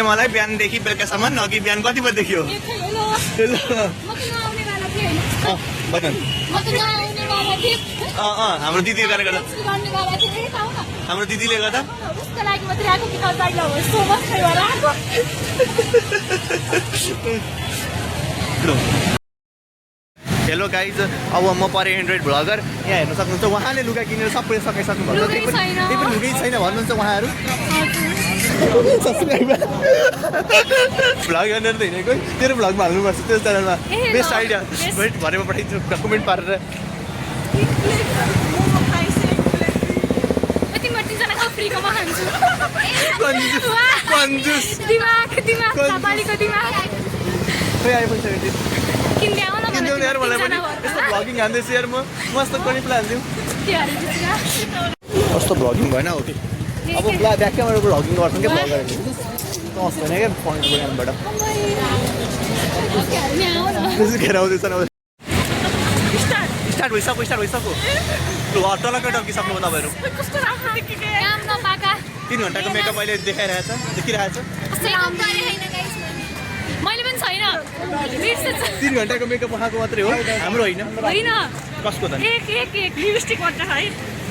मलाई बिहानदेखि बेलुकासम्म अघि बिहान कति बजीदेखि हो हाम्रो दिदीले गर्दा हाम्रो दिदीले गर्दा हेलो गाइज अब म परे एन्ड्रोइड भ्लगर यहाँ हेर्न सक्नुहुन्छ उहाँले लुगा किनेर सबै सकाइसक्नु भएको छ त्यही पनि लुगै छैन भन्नुहुन्छ उहाँहरू भ्लग हेरेर त हिँडेको तेरो भ्लगमा हाल्नुपर्छ त्यो च्यानलमा बेस्ट आइडिया भरेमा पठाइदिन्छु कमेन्ट पारेर यार मलाई पनि यस्तो भ्लगिङ हान्दैछु यार म मस्त पनि प्लान दिउँ कस्तो भ्लगिङ भएन हो कि अब ब्याकक्यामबाट भ्लगिङ गर्छौँ क्या भ्लगरहरूले कस्तो होइन क्या फोनबाट खेराउँदैछ स्टार्ट भइसक्यो टलक्कै टल्किसक्नु तपाईँहरू 3 घन्टाको मेकअप अहिले देखिरहेछ मैले पनि छैन 3 घन्टाको मेकअप उहाँको मात्रै हो हाम्रो होइन कसको त एक लिपस्टिक मात्र है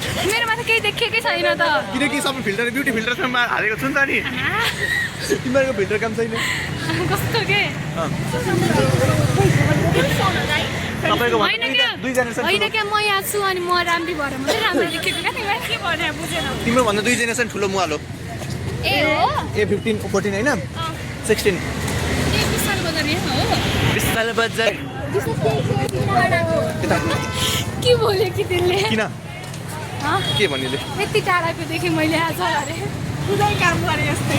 मेरोमा त केही देखिएकै छैन त किनकि सबै फिल्टर ब्युटी फिल्टरमा हालेको छु नि त नि तिमीहरूको फिल्टर काम छैन कस्तो के तपाईँको होइन क्या म यहाँ छु अनि म राम्री भएर मात्रै राम्रो देखेको क्या तिमीलाई के भने बुझेन तिम्रो भन्दा 2 जेनेरेसन ठुलो मुहाल हो ए हो A15 14 होइन 16 विशाल बजार के बोल्यो कि त्यसले किन के भन्नेले यति टाढाको देखेँ मैले आज अरे पुरै काम गरे जस्तै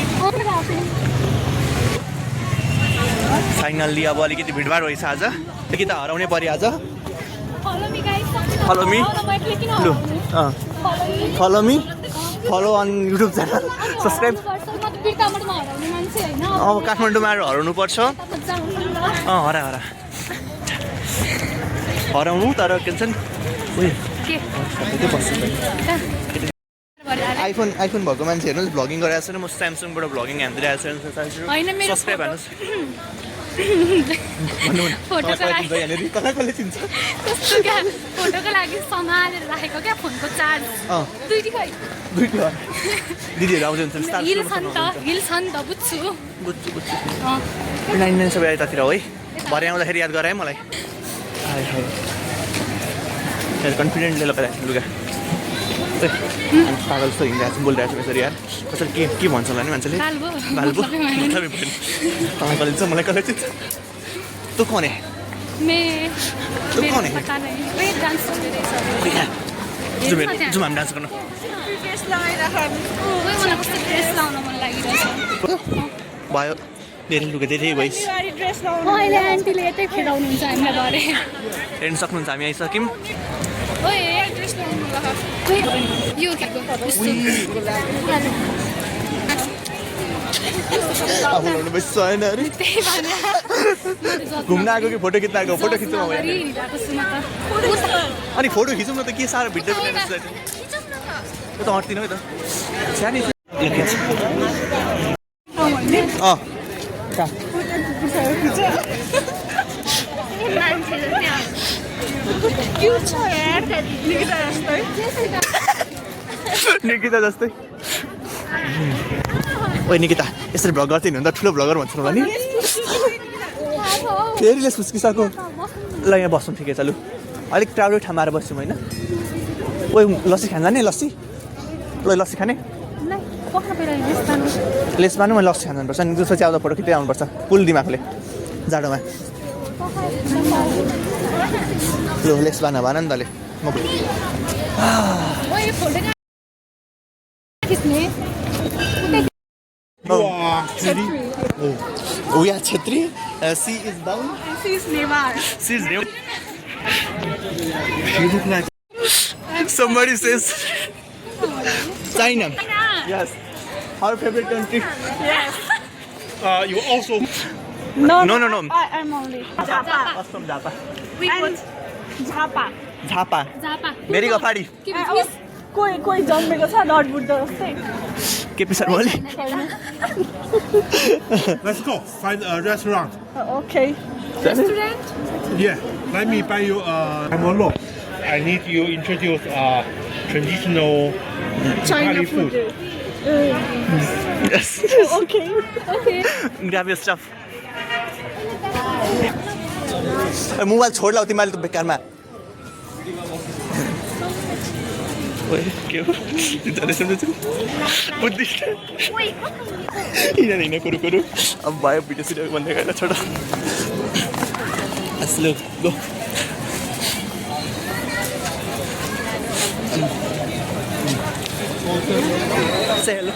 फाइनल्ली अब अलिकति भिडभाड भइछ आज कि त हराउने पऱ्यो आज follow me follow on YouTube channel subscribe अब काठमाडौँमा हराउनु पर्छ हराउनु तर के भन्छ आइफोन भएको मान्छे हेर्नु भ्लगिङ गरिरहेको छैन म स्यामसङबाट भ्लगिङ हान्दिरहेको छु सब्सक्राइब हान्नुहोस् फोटोको लागि सम्हालेर राखेको क्या फोनको चार्ज दिदीहरू आउँछ हिल छ नि त बुझ्छु नाइन सबै यतातिर हो है भरे आउँदाखेरि याद गराएँ मलाई कन्फिडेन्टले लगाइरहेको लुगा पागल जस्तो हिँडिरहेको छु बोलिरहेको छु यसरी यार कसरी के भन्छ होला नि मान्छेले बाल्बो तपाईँले चाहिँ मलाई कसरी चाहिँ तँ कौन है जुम हामी डान्स गर्नु भयो धेरै लुगा धेरै भइस हेर्नु सक्नुहुन्छ हामी आइसक्यौँ घुम्न आएको कि फोटो खिच्न आएको फोटो खिच्नु अनि फोटो खिचौँ न त के साह्रो भिडियो त हट्दिनँ है त सानो निकिता जस्तै ओइ निकिता यसरी भ्लग गर्थ्यो नि त ठुलो भ्लगर भन्छ होला नि फेरि लेस फुस्किसक्यो ल यहाँ बस्नु ठिकै छ लु अलिक क्राउडेड ठाउँमा आएर बस्छौँ होइन ओइ लस्सी खान जाने लस्सी ल लस्सी खाने लेस मानु मैले लस्सी खान जानुपर्छ अनि दोस्रो च्याउदा फोटो खिच्दै आउनुपर्छ पुल दिमागले जाडोमा ल लेस बाना भन नि तले We are Chetri. She is down. She is Nevar. She is Nevar. You look like somebody says China. Yes. Our favorite country. Yes. You also. No. I'm only Japa. What's from Japa? We put Jhapa Japa. Very good party. कोही जन्मेको छ नट बुद्ध जस्तै KP Sharma Oli Let's go. Find a restaurant. Okay. Restaurant Yeah. Let me buy you a monologue. I need you introduce traditional China Nepali food. Yes. Okay. Okay Grab your stuff. Mobile छोड लाऊ तिमीले त बेकारमा ओए के हो जनरेसन चाहिँ बुद्धिस्ट हिँड्न कुरु कुरु अब भयो भिडियो सिडियो भन्ने गएर छोड अस्लो go Say hello.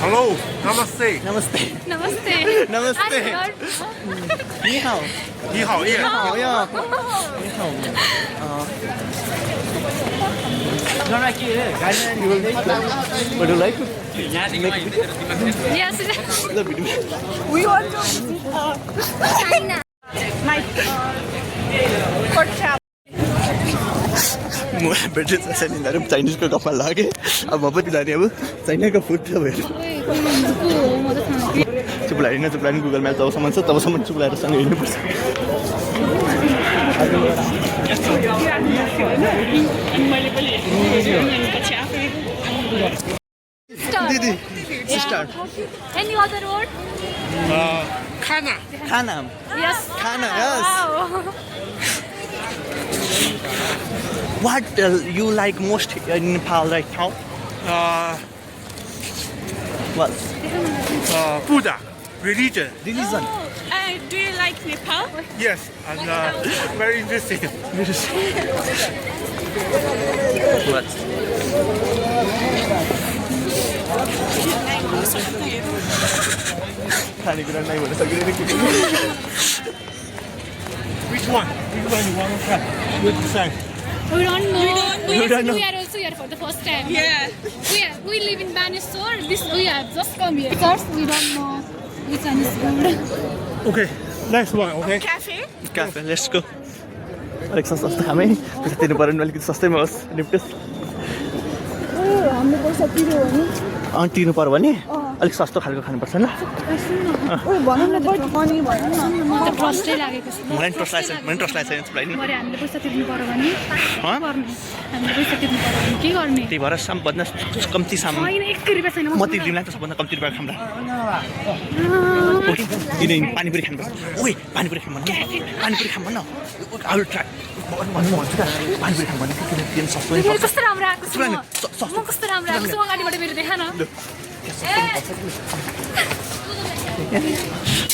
Hello. Namaste. Namaste. नमस्ते Namaste. Ni hao. Ni hao. Yeah. Hao ya. Ni hao. Would you like to yes the video? We want to visit my pork chop. म British सेनिन्दाहरू चाइनिजको गफमा लागेँ अब म पनि जाने अब चाइनाको food छ भयो चुप्लाइन गुगल म्याप जबसम्म छ तबसम्म चुप्लाएर सँग हिँड्नुपर्छ दिदी sister any other word Kana. खाना यस खाना यस What you like most in Nepal right now? What? Buddha. Religion. Religion. Do you like Nepal? Yes. And very interesting. What? खानेकुरा नै भन्न सकिँदैन कि Which one? Which one you want to try? You decide. We don't know. You don't know. We are also here for the first time. Yeah. We live in Baneswar. We have just come here. First, we don't know which one is good. Okay. Next one. Okay. Cafe? Cafe let's go अलिक सस्तो खामै पैसा तिर्नु पऱ्यो भने अलिकति सस्तैमा होस् निप्टेस हामीले पैसा तिर्यो भने तिर्नु पऱ्यो भने अलिक सस्तो खालको खानुपर्छ ल ओइ भनौँ न बट मनी भनौँ न म त ट्रस्टै लागेको छ मलाई ट्रस्ट लागेको छैन होइन भरे हामीले पैसा तिर्नु पर्यो भने हँ? गर्ने हामीले पैसा तिर्नु पर्यो भने के गर्ने त्यही भएर सबभन्दा कम्ती सामान होइन 1 रुपियाँ छैन म तिर्दिउँला त सबभन्दा कम्ती रुपियाँ खाउँला किन पानीपुरी खानुपर्छ ओइ पानीपुरी खाऊँ भन्न पानीपुरी खाऊँ भन्न अरू ट्राई भन्नु भन्छु त पानीपुरी खाऊँ भन्न किन सस्तो नै मेरो पर्छ कस्तो राम्रो आएको छु म कस्तो राम्रो आएको छु अगाडिबाट मेरो देखा न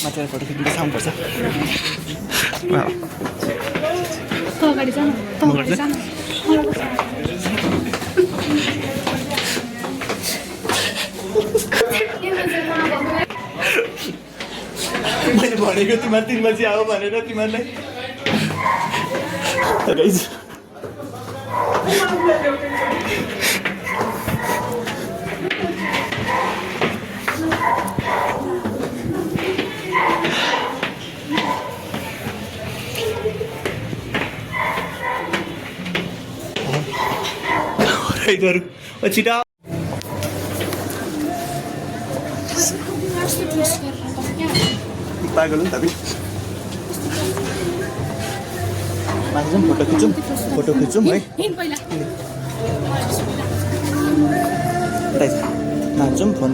मान्छेलाई फोटो खिच्नु खानुपर्छ त अगाडि जानु त अगाडि जानु मैले भनेको तिमीहरू 3 बजी आऊ भनेर तिमीहरूलाई इधर छिटा पागल हो नि तपाईँ मान्छे फोटो खिचौँ है हिँड पहिला नाच्छौँ फोन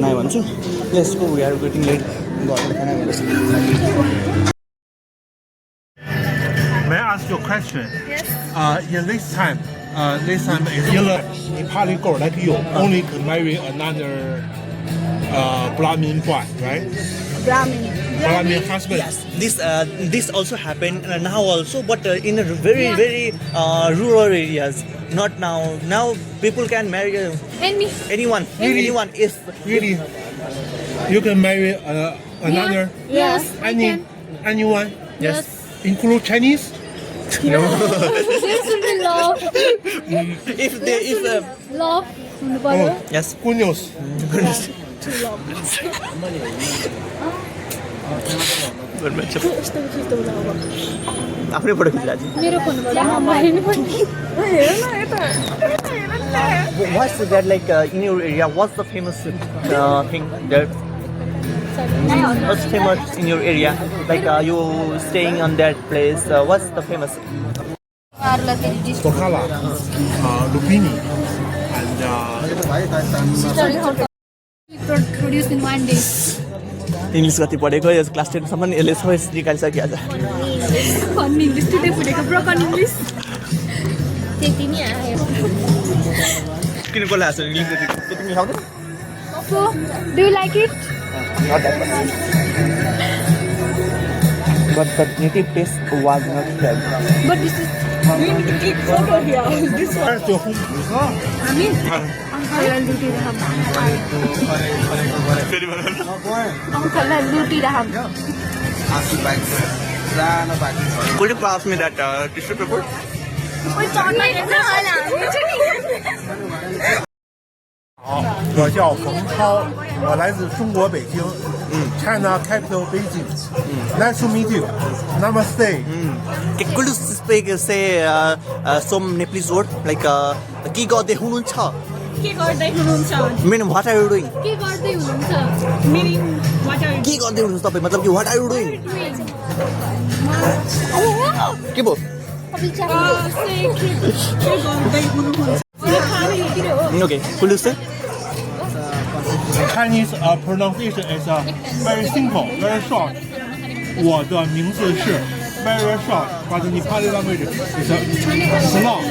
आयो भन्छु यसको वी आर गेटिङ लेट घरमा खाना May I ask you a question? Yes. In this time is Nepali girl like you only can marry another Brahmin boy, right? Brahmin husband. Yes, this also happened now also, but in a very rural areas. Not now. Now people can marry anyone. Really? Anyone if Really? You can marry another Yes. anyone? Yes. Include Chinese? No. This will be love. if Love. हुनु पर्यो yes. Who knows? घरमा छ यस्तो खिच्दो अब आफ्नै photo खिचिरहेको मेरो फोनबाट number हेर्नु पर्ने हेर न यता हेर न What's that like in your area? What's the famous thing there? What's famous in your area? Like you staying on that place? What's the famous? Socala, Lupini, and Produced in one day. English कति पढेको यस class 10 सम्म यसले सबै निकालिसक्यो आज Fun English today फुटेको broken English. त्यति नै आयो. किन कसले हाँस्यो इङ्ग्लिस त्यति तिमी खाउँदै So, do you like it? Not that much. But the native taste was not bad. But this is we need to click photo here this one अङ्कललाई लुटिरहम. अङ्कललाई लुटिरहम. Could you pass me that tissue paper?我叫冯超，我来自中国北京，China capital Beijing。Nice to meet you. Namaste. Could you speak say some Nepalese word like के गर्दै हुनुहुन्छ? के गर्दै हुनुहुन्छ Mean what are you doing? के गर्दै हुनुहुन्छ? meaning what are के गर्दै हुनुहुन्छ तपाईँ मतलब कि what are you doing? के भयो? say के गर्दै हुनुहुन्छ Okay, could you say? Chinese pronunciation is very simple, very short. 我的名字是 very short, but the Nepali language is long,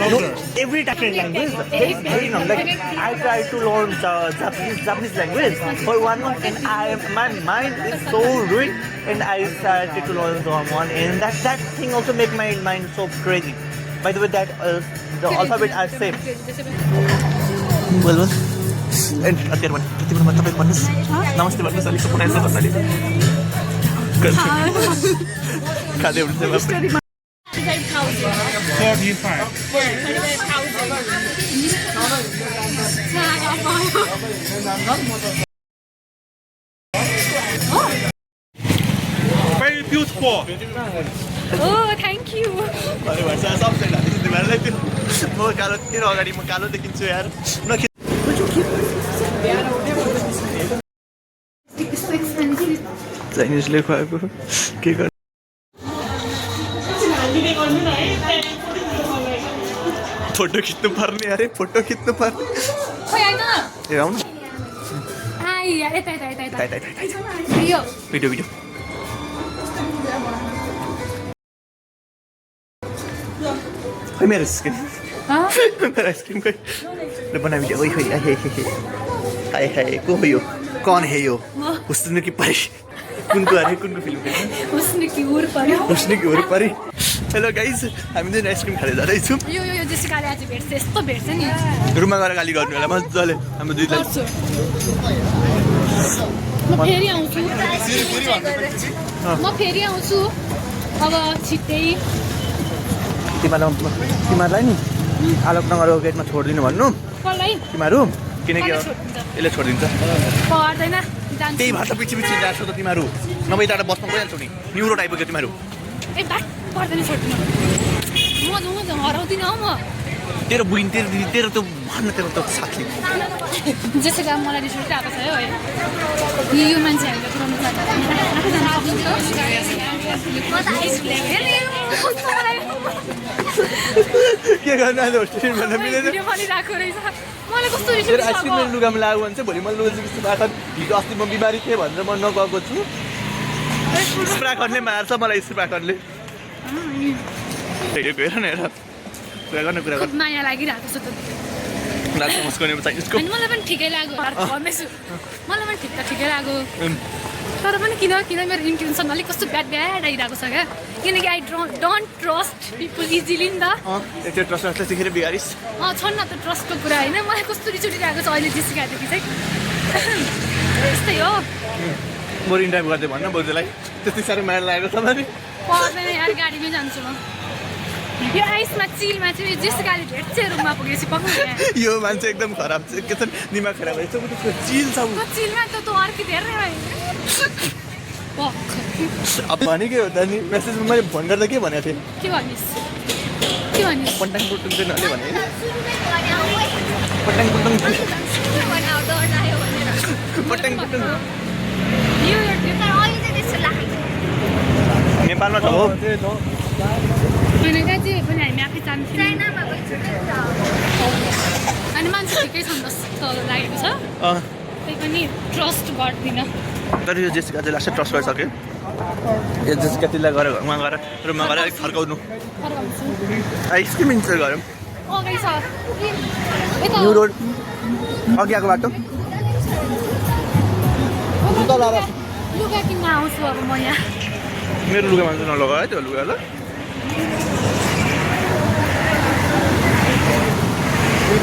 longer. Every different language. Very long. Like I try to learn Japanese language for 1 month, and my mind is so ruined, and I started to learn German, and that thing also make my mind so crazy. By the way, that the alphabet are same. Well. And again, one. तपाईँको भन्नुहोस् नमस्ते भन्नुहोस् अलिक पुनः यसो भन्नाले खाँदै हुन्छ 35. Very beautiful. Oh, thank you. अरे भन्छ सबैले हालिदिन्छ तिमीहरूलाई त्यो म कालो तेरो अगाडि म कालो देखिन्छु यार नखि चाइनिजले खुवाएको के गर्नु फोटो खिच्नु पर्ने अरे फोटो खिच्नु पर्ने खोइ हैन. ए आउनु आइ यता यता यता यता. ताइ ताइ ताइ यो भिडियो भिडियो खोइ मेरो स्किन मेरो आइसक्रिम खोइ ल बना भिडियो ओइ खोइ हे हे हे हाय हाय को हो यो कौन है यो हुस्न की परी कुनको अरे कुनको फिल्म उसने की उर पर्यो. हुस्न की ओर परी हेलो गाइज हामी चाहिँ आइसक्रिम खाँदै जाँदैछौँ यो यो यो जेसिकाले आज भेट्छ यस्तो भेट्छ नि. रुममा गएर गाली गर्नु होला मजाले हाम्रो दुईलाई गर्छु. म फेरि आउँछु. म फेरि आउँछु. अब छिट्टै. तिमीहरूलाई नि आलोकनगरको गेटमा छोडिदिनु भन्नु कसलाई? तिमीहरू किनकि यसले छोडिदिन्छ पर्दैन जान्छु. त्यही भएर त पछि पछि जान्छौ त तिमीहरू नभए यताबाट बस्न गइहाल्छौ नि न्युरो टाइपको तिमीहरू ए बात पर्दैन छोड्दिनु. म हराउँदिनँ हौ म. तेरो बुइन तेरो दिदी तेरो त्यो भन्न तेरो त साथी जेसिका मलाई रिस उठिरहेको छ है. यो मान्छे हामीले पुऱ्याउनु पर्छ. के गर्नु आज होस्टेल भन्न मिलेन भिडियो बनिरहेको रहेछ. मलाई कस्तो रिस तेरो उठिरहेको. आइसक्रिम लुगामा लाग्यो भने चाहिँ भोलि मैले लुगा चाहिँ कस्तो राख हिजो अस्ति म बिमारी थिएँ भनेर म नगएको छु स्प्राखरले मार्छ मलाई स्प्राखरले हेर न हेर कुरा गर्न माया लागिरहेको छ त. लाग्छ मुस्काउने चाहिन्छ अनि मलाई पनि ठिकै लाग्यो भन्दैछु. मलाई पनि ठिकै लाग्यो. तर पनि किन मेरो इन्टेन्सन अलिक कस्तो ब्याड आइरहेको छ क्या. किनकि I don't trust people easily नि त. त्यो ट्रस्ट देखेर बिगारिस् छन् न त ट्रस्टको कुरा होइन. मलाई कस्तो रिस उठिरहेको छ अहिले जेसिकादेखि चाहिँ. यस्तै हो. बरु इन्टरभ्यू गर्दै भन्न बोजूलाई त्यति साह्रो माया लागेको छ भने पर्दैन यार गाडीमै जान्छु म. यो आइसमा चिलमा चाहिँ जेसिकाले भेट्छ रुममा पुगेपछि पक्का यो मान्छे एकदम खराब छ के छ दिमाग खराब भएछ उसको चिल छ चिलमा त अर्की धेरै अब भनेकै हो त नि मेसेजमा मैले फोन गर्दा के भनेको थिएँ के भनिस् के भनिस् पट्टाङ पुट्टुङ चाहिँ नले भने होइन पट्टाङ पुट्टुङ पट्टाङ पुट्टुङ नेपालमा त हो होइन त्यहाँ चाहिँ पनि हामी आफै जान्थ्यौँ अनि मान्छे ठिकै छन् जस्तो लागेको छ त्यही पनि ट्रस्ट गर्दिनँ तर यो जेसिका चाहिँ लास्ट ट्रस्ट गरिसक्यो यो जेसिका त्यसलाई गएर घरमा गएर रुममा गएर अलिक फर्काउनु आइसक्रिम इन्जोय गरौँ अगाडि छ न्यु रोड अघि आएको बाटो लुगा किन्न आउँछु अब म यहाँ मेरो लुगा मान्छे नलगा है त्यो लुगा ल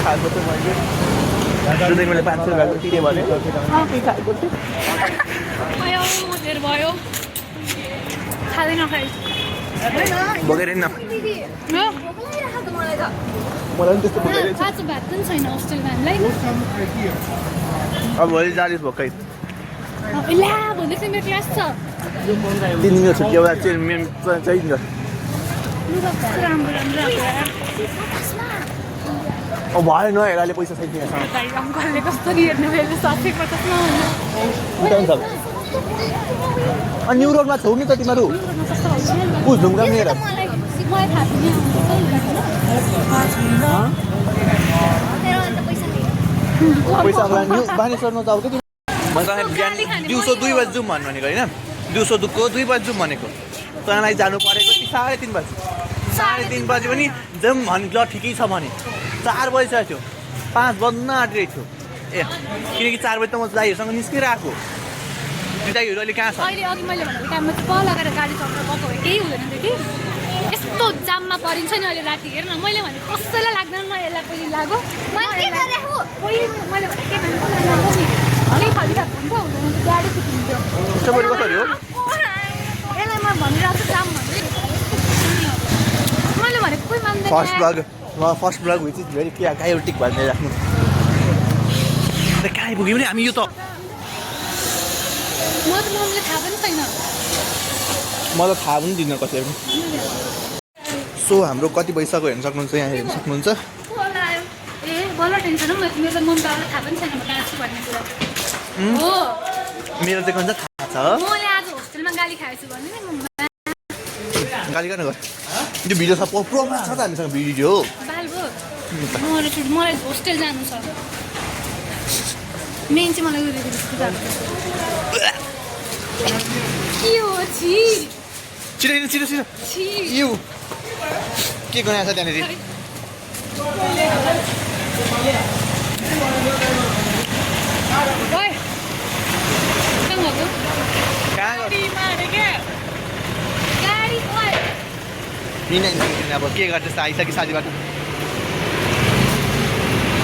खाएको थियो मैले मैले 500 रुपियाँको तिरेँ भने खाएको थिएँ भयो धेरै भयो खाँदैन खाइ बोकेर हिँड्न मलाई पनि त्यस्तो बोकेर काँचो भात पनि छैन होस्टेलमा हामीलाई अब भोलि जालिस भोकै ला भन्दै थियो मेरो क्लास छ 3 दिनको छुट्टी एउटा चाहिन्छ लुगा कस्तो राम्रो राम्रो अब भएन हेराले पैसा छैन भाइ अङ्कलले कस्तो हेर्नु मेरो साथी पचासमा अनि न्यु रोडमा छौ नि त तिमीहरू बुझ्नुगा मेरो मलाई थाहा पैसा न्यु बानेश्वरमा त आउँथ्यो मैले बिहान दिउँसो 2 बजी जाउँ भन्नु भनेको होइन दिउँसो 2 बजी जाउँ भनेको तँलाई जानु परेको 3:30 बजी 3:30 बजी पनि जाउँ भने ल ठिकै छ भने 4 बजिसकेको थियो 5 बज्न आँटिरहेको थियो ए किनकि 4 बजी त म दाइहरूसँग निस्किरहेको दाइहरू अहिले कहाँ छ अहिले अघि मैले भनेको टाइममा चाहिँ पल लगाएर गाडी चढेर गएको भए केही हुँदैन थियो कि यस्तो जाममा परिन्छ नि अहिले राति हेर न मैले भने कसैलाई लाग्दैन न यसलाई पहिले लाग्यो मैले भने के केही खालिरहेको हुन्छ हुँदैन गाडी सिकिन्थ्यो कसरी हो यसलाई म भनिरहेको छु जाम भन्दै मैले भनेको कोही मान्दैन first blog which is very chaotic भन्दै राख्नु कहाँ आइपुग्यो भने हामी यो त मलाई थाहा पनि छैन मलाई थाहा पनि दिन्न कसै पनि सो हाम्रो कति भइसक्यो हेर्न सक्नुहुन्छ यहाँ हेर्न सक्नुहुन्छ ए बल्ल टेन्सन हो मेरो त मम्मी बाबालाई थाहा पनि छैन म कहाँ छु भन्ने कुरा हो मेरो चाहिँ कन्छ थाहा छ मैले आज होस्टेलमा गाली खाएछु भने नि मम्मीमा गाली गर्न गयो त्यो भिडियो छ प्रोमा छ त हामीसँग भिडियो बाल्बो मलाई होस्टेल जानु छ मेन चाहिँ मलाई उयो जस्तो जानु के हो छि छिटो छिटो छिटो छि यु के गनाएको छ त्यहाँनिर ओइ कहाँ गएको कहाँ गाडीमा अरे के गाडी ओइ किन अब के गर्दैछ आइसक्यो साथीबाट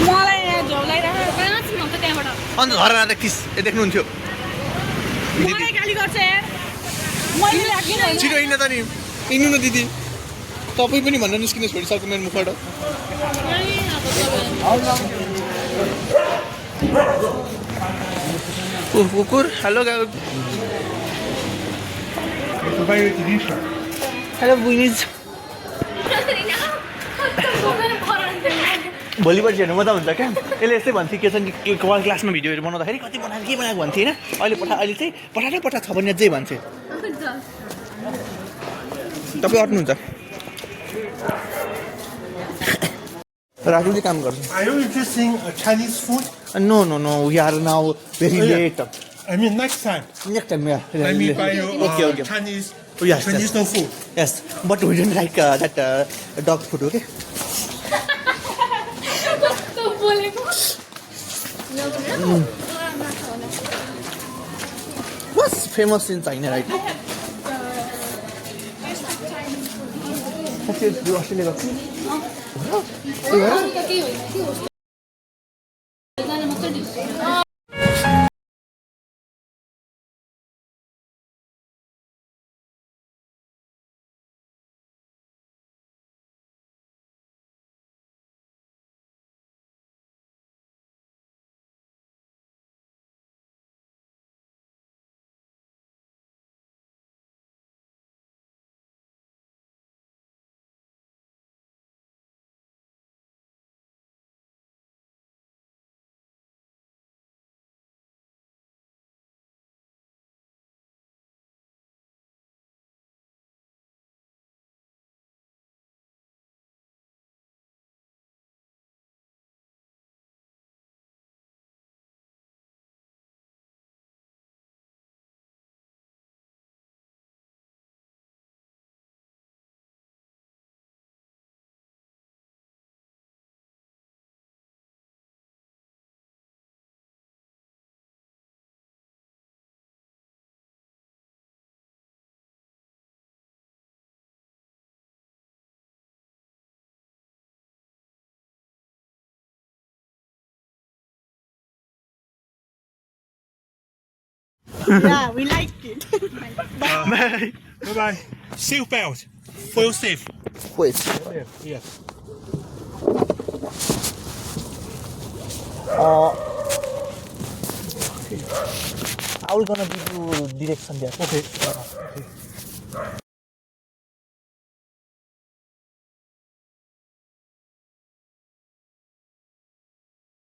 मलाई यहाँ झोलाइरहेको कहाँ छु म त त्यहाँबाट अन्त घर आएर किस देख्नुहुन्थ्यो मलाई गाली गर्छ यार मैले लाग्दैन छिटो हिँड्न त नि हिँड्नु न दिदी तपाईँ पनि भन्न निस्किन छोडिसक्यो मेरो मुखबाट कुकुर हेलो Very delicious. हेलो बुइनिज भोलिपल्ट हेर्नु मजा हुन्छ क्या यसले यस्तै भन्थ्यो के छ कि क्लासमा भिडियोहरू बनाउँदाखेरि कति बनाएको के बनाएको भन्थ्यो होइन अहिले चाहिँ पठा छ भने अझै भन्थे तपाईँ अट्नुहुन्छ राहुलले काम गर्छ Are you interested in Chinese food? No we are now very late I mean, next time. Next time Let me buy you okay. Chinese Yes, traditional food. Yes, but we don't like that dog food, okay? कस्तो बोलेको What's famous in China right now? Australia. अरू त केही होइन कि hostel जान मात्रै Yeah, we like it. Bye. Bye bye. Seat belt. Feel safe. Wait. Yes. I will gonna give you direction there. Okay. Okay.